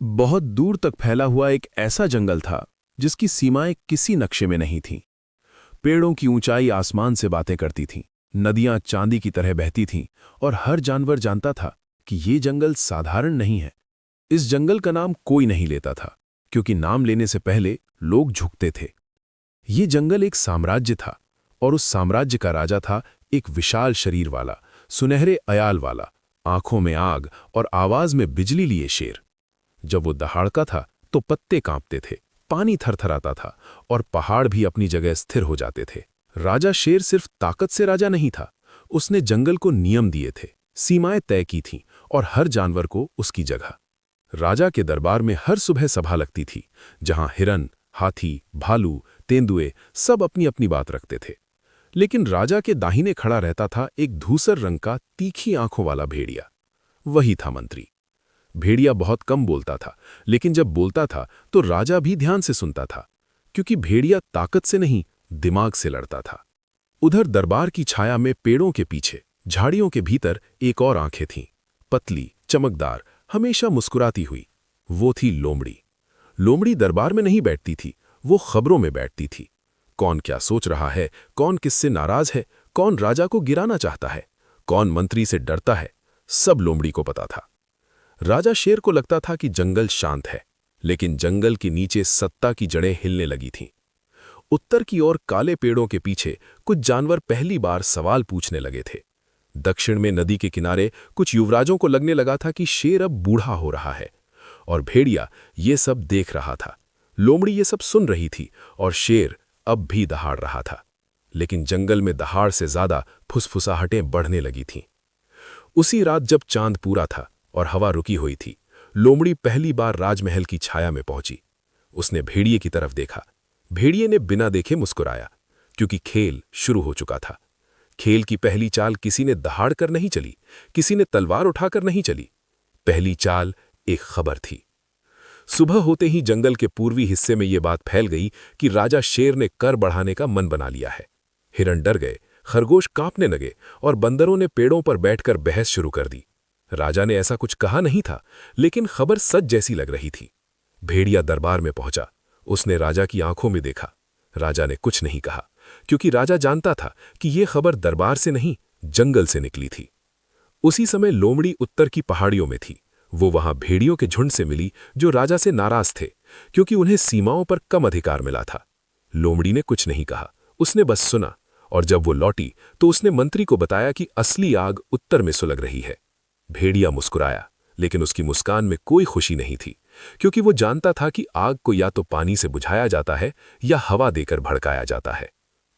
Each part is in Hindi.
बहुत दूर तक फैला हुआ एक ऐसा जंगल था जिसकी सीमाएं किसी नक्शे में नहीं थीं। पेड़ों की ऊंचाई आसमान से बातें करती थीं, नदियां चांदी की तरह बहती थीं और हर जानवर जानता था कि ये जंगल साधारण नहीं है। इस जंगल का नाम कोई नहीं लेता था, क्योंकि नाम लेने से पहले लोग झुकते थे। ये जंगल एक साम्राज्य था, और उस साम्राज्य का राजा था एक विशाल शरीर वाला, सुनहरे अयाल वाला, आंखों में आग और आवाज में बिजली लिए शेर। जब वो दहाड़ता था तो पत्ते कांपते थे, पानी थरथराता था और पहाड़ भी अपनी जगह स्थिर हो जाते थे। राजा शेर सिर्फ ताकत से राजा नहीं था, उसने जंगल को नियम दिए थे, सीमाएं तय की थीं और हर जानवर को उसकी जगह। राजा के दरबार में हर सुबह सभा लगती थी, जहां हिरन, हाथी, भालू, तेंदुए सब अपनी अपनी बात रखते थे। लेकिन राजा के दाहिने खड़ा रहता था एक धूसर रंग का तीखी आंखों वाला भेड़िया। वही था मंत्री। भेड़िया बहुत कम बोलता था, लेकिन जब बोलता था तो राजा भी ध्यान से सुनता था, क्योंकि भेड़िया ताकत से नहीं, दिमाग से लड़ता था। उधर दरबार की छाया में पेड़ों के पीछे, झाड़ियों के भीतर एक और आंखें थीं, पतली, चमकदार, हमेशा मुस्कुराती हुई। वो थी लोमड़ी। लोमड़ी दरबार में नहीं बैठती थी, वो खबरों में बैठती थी। कौन क्या सोच रहा है, कौन किससे नाराज है, कौन राजा को गिराना चाहता है, कौन मंत्री से डरता है, सब लोमड़ी को पता था। राजा शेर को लगता था कि जंगल शांत है, लेकिन जंगल के नीचे सत्ता की जड़ें हिलने लगी थीं। उत्तर की ओर काले पेड़ों के पीछे कुछ जानवर पहली बार सवाल पूछने लगे थे। दक्षिण में नदी के किनारे कुछ युवराजों को लगने लगा था कि शेर अब बूढ़ा हो रहा है, और भेड़िया ये सब देख रहा था। लोमड़ी ये सब सुन रही थी, और शेर अब भी दहाड़ रहा था। लेकिन जंगल में दहाड़ से ज्यादा फुसफुसाहटें बढ़ने लगी थीं। उसी रात जब चांद पूरा था और हवा रुकी हुई थी, लोमड़ी पहली बार राजमहल की छाया में पहुंची। उसने भेड़िए की तरफ देखा। भेड़िए ने बिना देखे मुस्कुराया, क्योंकि खेल शुरू हो चुका था। खेल की पहली चाल किसी ने दहाड़ कर नहीं चली, किसी ने तलवार उठाकर नहीं चली। पहली चाल एक खबर थी। सुबह होते ही जंगल के पूर्वी हिस्से में यह बात फैल गई कि राजा शेर ने कर बढ़ाने का मन बना लिया है। हिरण डर गए, खरगोश कांपने लगे और बंदरों ने पेड़ों पर बैठकर बहस शुरू कर दी। राजा ने ऐसा कुछ कहा नहीं था, लेकिन खबर सच जैसी लग रही थी। भेड़िया दरबार में पहुंचा। उसने राजा की आंखों में देखा। राजा ने कुछ नहीं कहा, क्योंकि राजा जानता था कि यह खबर दरबार से नहीं, जंगल से निकली थी। उसी समय लोमड़ी उत्तर की पहाड़ियों में थी। वो वहां भेड़ियों के झुंड से मिली, जो राजा से नाराज थे, क्योंकि उन्हें सीमाओं पर कम अधिकार मिला था। लोमड़ी ने कुछ नहीं कहा, उसने बस सुना, और जब वो लौटी तो उसने मंत्री को बताया कि असली आग उत्तर में सुलग रही है। भेड़िया मुस्कुराया, लेकिन उसकी मुस्कान में कोई खुशी नहीं थी, क्योंकि वो जानता था कि आग को या तो पानी से बुझाया जाता है या हवा देकर भड़काया जाता है।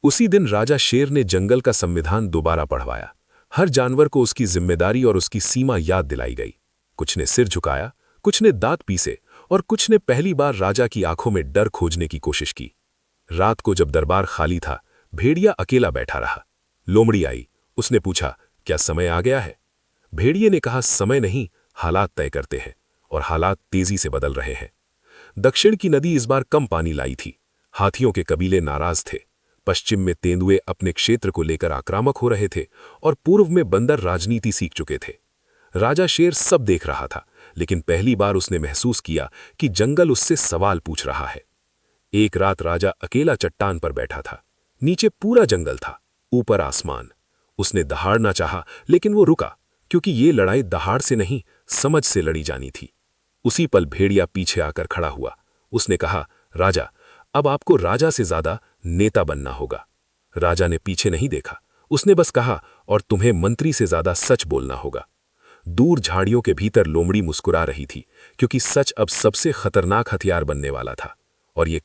उसी दिन राजा शेर ने जंगल का संविधान दोबारा पढ़वाया। हर जानवर को उसकी जिम्मेदारी और उसकी सीमा याद दिलाई गई। कुछ ने सिर झुकाया, कुछ ने दांत पीसे, और कुछ ने पहली बार राजा की आंखों में डर खोजने की कोशिश की। रात को जब दरबार खाली था, भेड़िया अकेला बैठा रहा। लोमड़ी आई। उसने पूछा, क्या समय आ गया है? भेड़िए ने कहा, समय नहीं, हालात तय करते हैं, और हालात तेजी से बदल रहे हैं। दक्षिण की नदी इस बार कम पानी लाई थी। हाथियों के कबीले नाराज थे। पश्चिम में तेंदुए अपने क्षेत्र को लेकर आक्रामक हो रहे थे, और पूर्व में बंदर राजनीति सीख चुके थे। राजा शेर सब देख रहा था, लेकिन पहली बार उसने महसूस किया कि जंगल उससे सवाल पूछ रहा है। एक रात राजा अकेला चट्टान पर बैठा था। नीचे पूरा जंगल था, ऊपर आसमान। उसने दहाड़ना चाहा, लेकिन वो रुका, क्योंकि ये लड़ाई दहाड़ से नहीं, समझ से लड़ी जानी थी। उसी पल भेड़िया पीछे आकर खड़ा हुआ। उसने कहा, राजा, अब आपको राजा से ज्यादा नेता बनना होगा। राजा ने पीछे नहीं देखा, उसने बस कहा, और तुम्हें मंत्री से ज्यादा सच बोलना होगा। दूर झाड़ियों के भीतर लोमड़ी मुस्कुरा रही थी, क्योंकि सच अब सबसे खतरनाक हथियार बनने वाला था। और ये